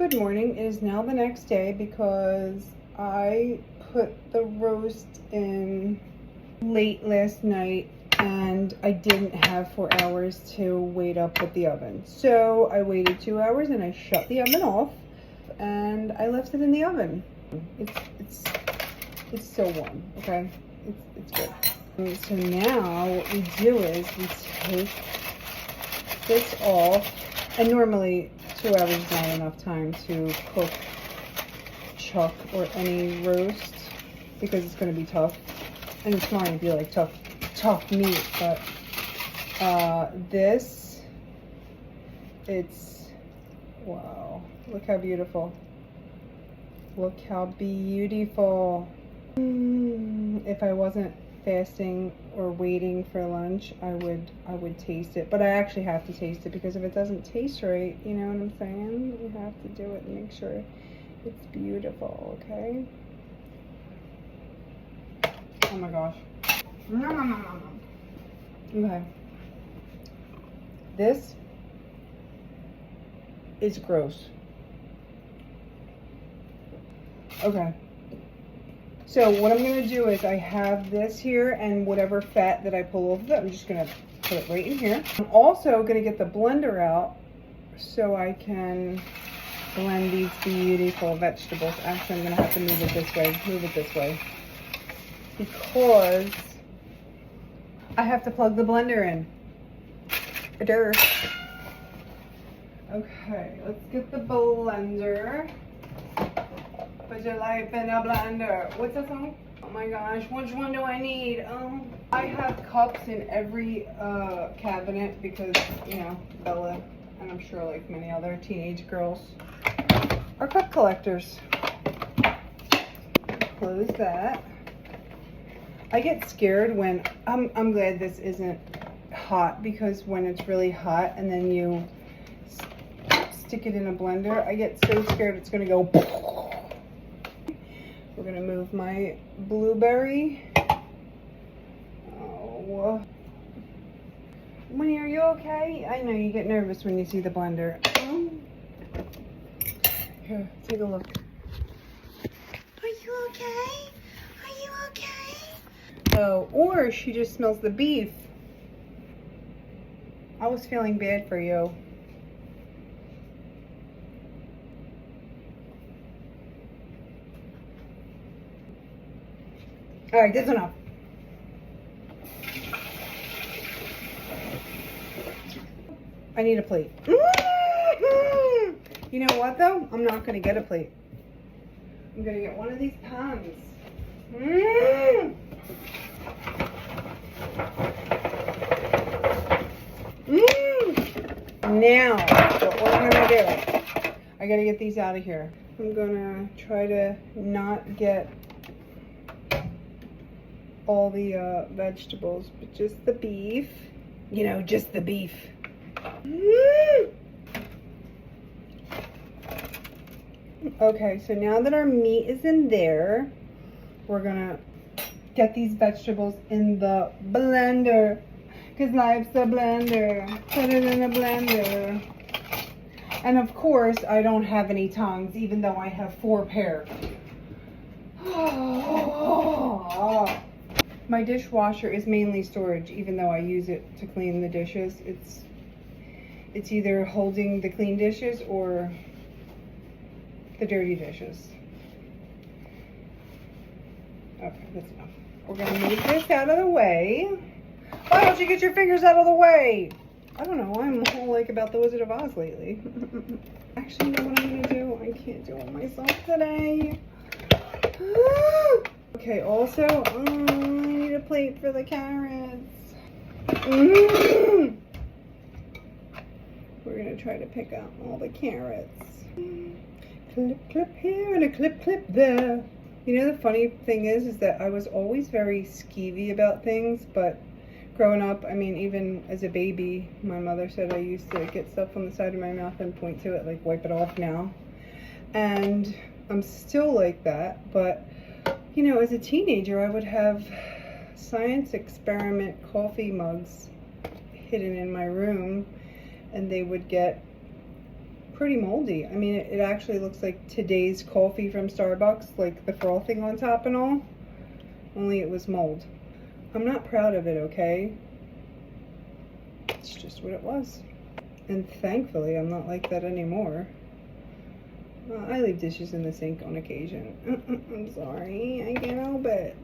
Good morning. It is now the next day because I put the roast in late last night and I didn't have 4 hours to wait up with the oven. So I waited 2 hours and I shut the oven off and I left it in the oven. It's still warm, okay? It's good. And so now what we do is we take this off, and normally 2 hours is not enough time to cook chuck or any roast because it's going to be tough, and it's fine if you like tough meat, but this, it's, wow, look how beautiful. Look how beautiful. If I wasn't fasting or waiting for lunch, I would taste it, but I actually have to taste it because if it doesn't taste right, you know what I'm saying, you have to do it and make sure it's beautiful. Okay, oh my gosh. Okay, this is gross. Okay, so what I'm going to do is I have this here and whatever fat that I pull off of it, I'm just going to put it right in here. I'm also going to get the blender out so I can blend these beautiful vegetables. Actually, I'm going to have to move it this way, because I have to plug the blender in. Okay, let's get the blender. Put your life in a blender. What's that song? Oh my gosh, which one do I need? I have cups in every cabinet because, you know, Bella, and I'm sure like many other teenage girls, are cup collectors. Close that. I get scared when, I'm glad this isn't hot, because when it's really hot and then you stick it in a blender, I get so scared it's gonna go. We're gonna move my blueberry. Oh, Winnie, are you okay? I know you get nervous when you see the blender. Here, take a look. Are you okay? Are you okay? Oh, or she just smells the beef. I was feeling bad for you. All right, that's enough. I need a plate. You know what though? I'm not gonna get a plate. I'm gonna get one of these pans. Now, what I'm gonna do, I gotta get these out of here. I'm gonna try to not get all the vegetables, but just the beef. You know, just the beef. Okay, so now that our meat is in there, we're gonna get these vegetables in the blender, because life's a blender. Put it in a blender. And of course, I don't have any tongs, even though I have 4 pair. My dishwasher is mainly storage, even though I use it to clean the dishes. It's either holding the clean dishes or the dirty dishes. Okay, that's enough. We're gonna move this out of the way. Why don't you get your fingers out of the way? I don't know, I'm all like about the Wizard of Oz lately. Actually, you know what I'm gonna do? I can't do it myself today. Okay, also, I need a plate for the carrots. We're gonna try to pick out all the carrots. Clip, clip here and a clip, clip there. You know, the funny thing is that I was always very skeevy about things, but growing up, I mean, even as a baby, my mother said I used to get stuff on the side of my mouth and point to it, like wipe it off now. And I'm still like that, but you know, as a teenager, I would have science experiment coffee mugs hidden in my room, and they would get pretty moldy. I mean, it actually looks like today's coffee from Starbucks, like the frosting on top and all, only it was mold. I'm not proud of it, okay? It's just what it was. And thankfully, I'm not like that anymore. I leave dishes in the sink on occasion. I'm sorry, I can't help it.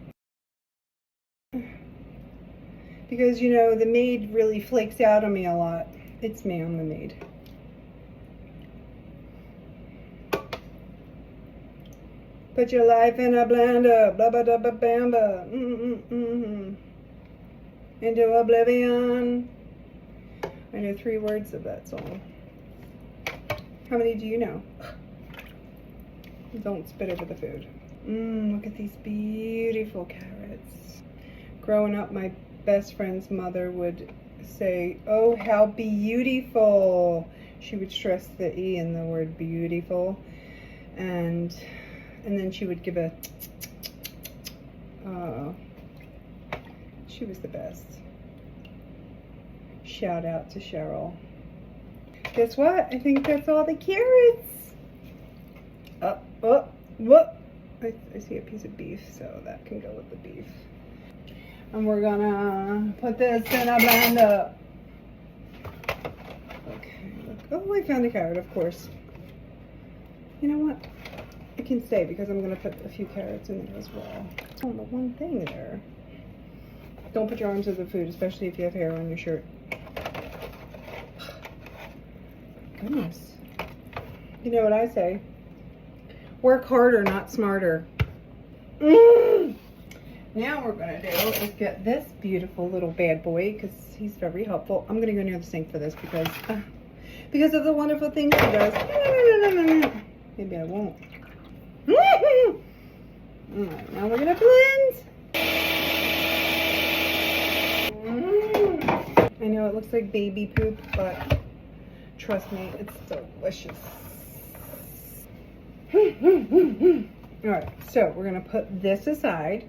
Because, you know, the maid really flakes out on me a lot. It's me, I'm the maid. Put your life in a blender, blah blah blah blah blah, into oblivion. I know 3 words of that song. How many do you know? Don't spit over the food. Look at these beautiful carrots. Growing up, my best friend's mother would say, "Oh, how beautiful." She would stress the E in the word beautiful. And then she would give a she was the best. Shout out to Cheryl. Guess what? I think that's all the carrots. What? I see a piece of beef, so that can go with the beef. And we're gonna put this in a blender. Okay, look. Oh, I found a carrot, of course. You know what? It can stay because I'm gonna put a few carrots in there as well. Oh, the one thing there. Don't put your arms over the food, especially if you have hair on your shirt. Goodness. You know what I say? Work harder, not smarter. Now we're gonna do is get this beautiful little bad boy because he's very helpful. I'm gonna go near the sink for this because of the wonderful things he does. Maybe I won't. Alright, now we're gonna blend. I know it looks like baby poop, but trust me, it's delicious. Alright, so we're gonna put this aside,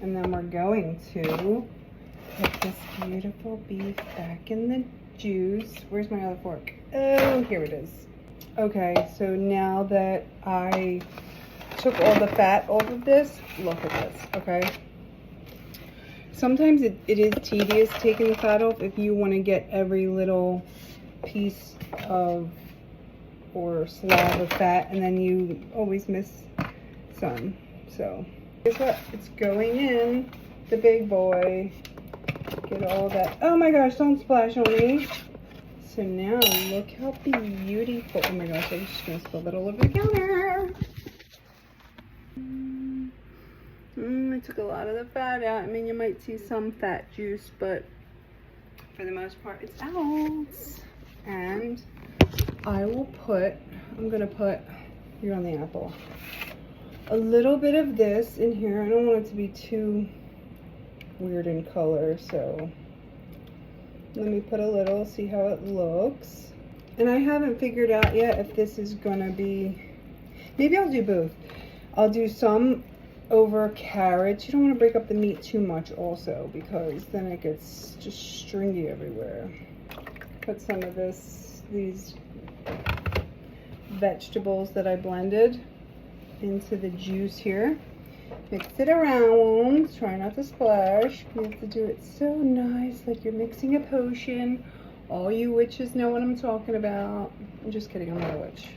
and then we're going to put this beautiful beef back in the juice. Where's my other fork? Oh, here it is. Okay, so now that I took all the fat off of this, look at this, okay? Sometimes it is tedious taking the fat off if you want to get every little piece of or slab of fat, and then you always miss some. So guess what? It's going in the big boy. Get all of that. Oh my gosh, don't splash on me. So now look how beautiful. Oh my gosh, I'm just gonna spill it all over the counter. I took a lot of the fat out. I mean, you might see some fat juice, but for the most part, it's out. And I will put, I'm gonna put, here on the apple, a little bit of this in here. I don't want it to be too weird in color, so let me put a little, see how it looks. And I haven't figured out yet if this is gonna be, maybe I'll do both. I'll do some over carrots. You don't want to break up the meat too much also, because then it gets just stringy everywhere. Put some of these vegetables that I blended into the juice here. Mix it around. Try not to splash. You have to do it so nice, like you're mixing a potion. All you witches know what I'm talking about. I'm just kidding, I'm not a witch.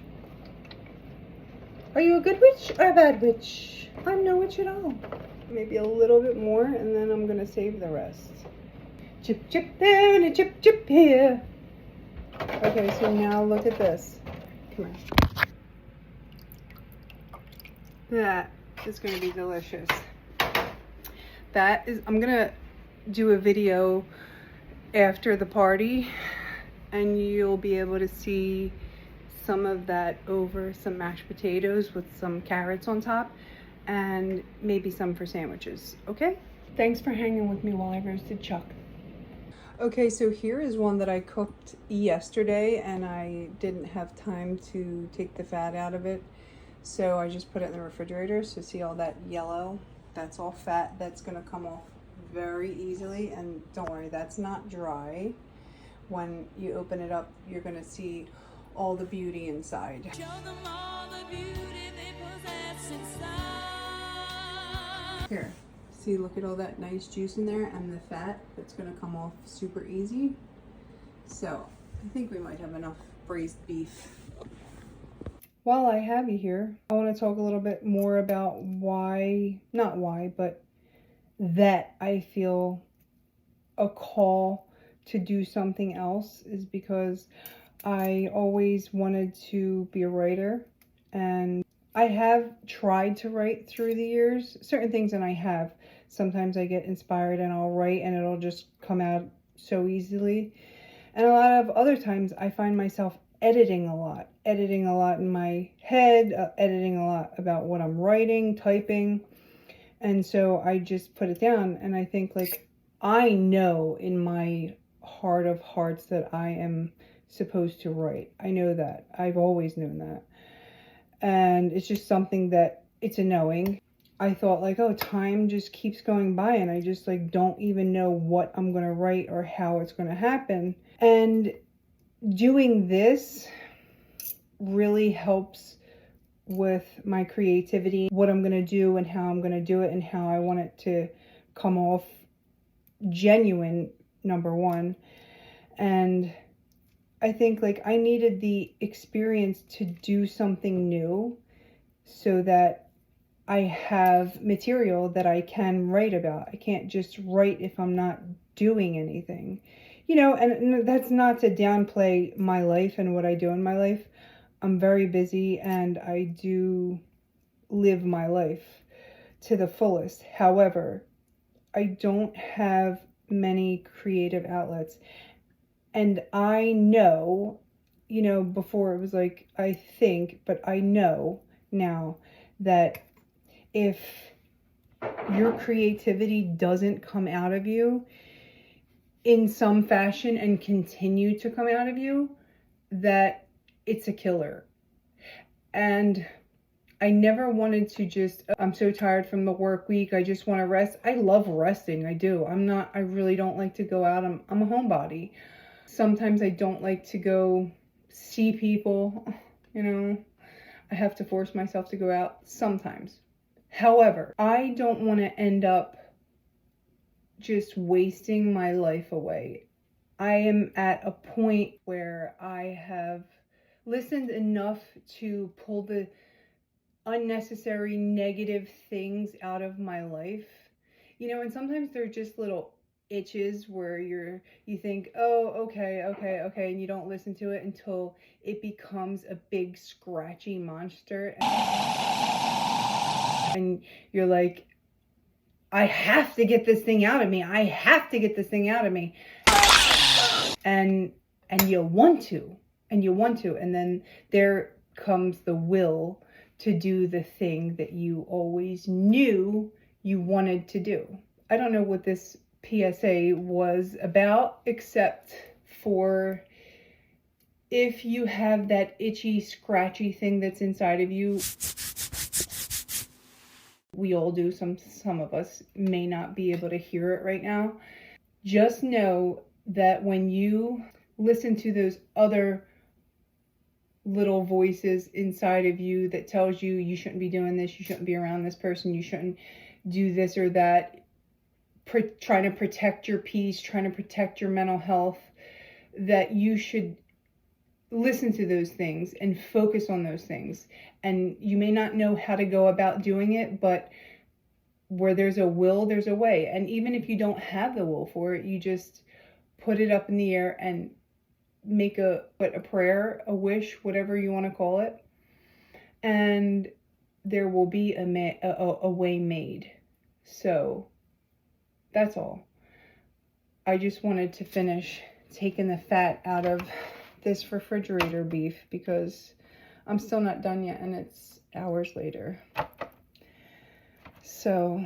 Are you a good witch or a bad witch? I'm no witch at all. Maybe a little bit more, and then I'm gonna save the rest. Chip, chip there and a chip, chip here. Okay, so now look at this. Come here. That is gonna be delicious. That is, I'm gonna do a video after the party, and you'll be able to see some of that over some mashed potatoes with some carrots on top, and maybe some for sandwiches, okay? Thanks for hanging with me while I roasted Chuck. Okay, so here is one that I cooked yesterday, and I didn't have time to take the fat out of it, so I just put it in the refrigerator. So see all that yellow? That's all fat. That's gonna come off very easily, and don't worry, that's not dry. When you open it up, you're gonna see all the beauty inside. Show them all the beauty they possess inside. Here, see, look at all that nice juice in there and the fat that's gonna come off super easy. So I think we might have enough braised beef. While I have you here, I want to talk a little bit more about not why, but that I feel a call to do something else is because I always wanted to be a writer, and I have tried to write through the years, certain things, and I have. Sometimes I get inspired and I'll write and it'll just come out so easily. And a lot of other times I find myself editing a lot in my head, editing a lot about what I'm writing, typing. And so I just put it down, and I think, like, I know in my heart of hearts that I am supposed to write. I know that. I've always known that. And it's just something that it's a knowing. I thought, like, oh, time just keeps going by and I just, like, don't even know what I'm going to write or how it's going to happen. And doing this really helps with my creativity, what I'm going to do and how I'm going to do it and how I want it to come off genuine, number one. And I think, like, I needed the experience to do something new so that I have material that I can write about. I can't just write if I'm not doing anything. You know, and that's not to downplay my life and what I do in my life. I'm very busy and I do live my life to the fullest. However, I don't have many creative outlets. And I know, you know, before it was like, I think, but I know now that if your creativity doesn't come out of you in some fashion and continue to come out of you, that it's a killer. And I never wanted to just, I'm so tired from the work week, I just want to rest. I love resting, I do. I really don't like to go out. I'm a homebody. Sometimes I don't like to go see people, you know. I have to force myself to go out sometimes. However, I don't want to end up just wasting my life away. I am at a point where I have listened enough to pull the unnecessary negative things out of my life. You know, and sometimes they're just little itches where you think, oh, okay, and you don't listen to it until it becomes a big scratchy monster. And you're like, I have to get this thing out of me. I have to get this thing out of me. And you want to. And then there comes the will to do the thing that you always knew you wanted to do. I don't know what this PSA was about, except for if you have that itchy, scratchy thing that's inside of you. We all do. Some of us may not be able to hear it right now. Just know that when you listen to those other little voices inside of you that tells you you shouldn't be doing this, you shouldn't be around this person, you shouldn't do this or that, trying to protect your peace, trying to protect your mental health, that you should listen to those things and focus on those things. And you may not know how to go about doing it, but where there's a will, there's a way. And even if you don't have the will for it, you just put it up in the air and make a prayer, a wish, whatever you want to call it. And there will be a way made. So that's all. I just wanted to finish taking the fat out of this refrigerator beef because I'm still not done yet and it's hours later. So